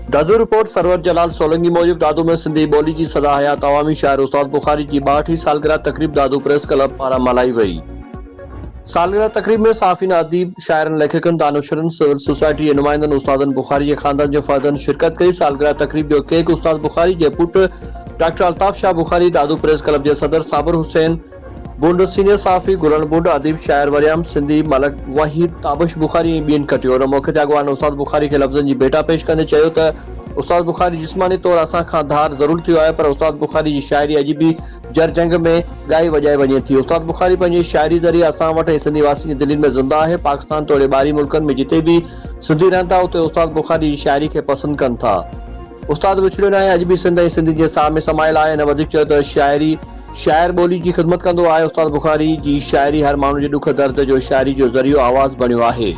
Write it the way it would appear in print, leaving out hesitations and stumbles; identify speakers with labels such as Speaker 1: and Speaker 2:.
Speaker 1: दादू report server जलाल सोलंकी मूजिब दादू में सिंधी ॿोली जी सदा हयात अवामी शाइर उस्ताद बुखारी जी 62वीं सालगिरह तकरीब दादू प्रेस क्लब पारां मल्हाई वई। सालगिरह तकरीब में साफ़िन, अदीब, शाइरनि, लेखकनि, दानिशरनि, सिविल सोसाइटी जे नुमाइंदनि, उस्तादनि बुखारी जे ख़ानदान जे फ़र्दनि शिरकत कई। सालगिरह तकरीब जो केक उस्ताद बुखारी जे पुट डॉक्टर अल्ताफ शाह बुखारी, दादू प्रेस क्लब जे सदर साबिर हुसैन बुंड, सीनियर साफ़ी गुरन बुंड, अदीब शाइर वरियाम सिंधी, मलक वहीद, ताबश बुखारी ऐं ॿियनि कटियो। उन मौक़े ते अॻवान उस्ताद बुखारी खे लफ़्ज़नि जी भेटा पेश कंदे चयो त उस्ताद बुखारी जिस्मानी तौर असां खां धार ज़रूर थियो आहे, पर उस्ताद बुखारी जी शाइरी अॼु बि जर जंग में ॻाई वॼाए वञे थी। उस्ताद बुखारी पंहिंजी शाइरी ज़रिए असां वटि ऐं सिंधी वासियुनि जी दिलनि में ज़िंदा आहे। पाकिस्तान तोड़े ॿाहिरी मुल्कनि में जिते भी सिंधी रहनि था उते उस्ताद बुखारी जी शाइरी खे पसंदि कनि था। उस्ताद विछड़ियो न आहे, अॼु बि सिंध ऐं सिंधी जे साह में समायल आहे। न वधीक चयो त शाइरी शाइर ॿोली जी ख़िदमत कंदो आहे। उस्ताद बुखारी जी शाइरी हर माण्हू जे ॾुख दर्द जो शाइरी जो ज़रियो आवाज़ बणियो आहे।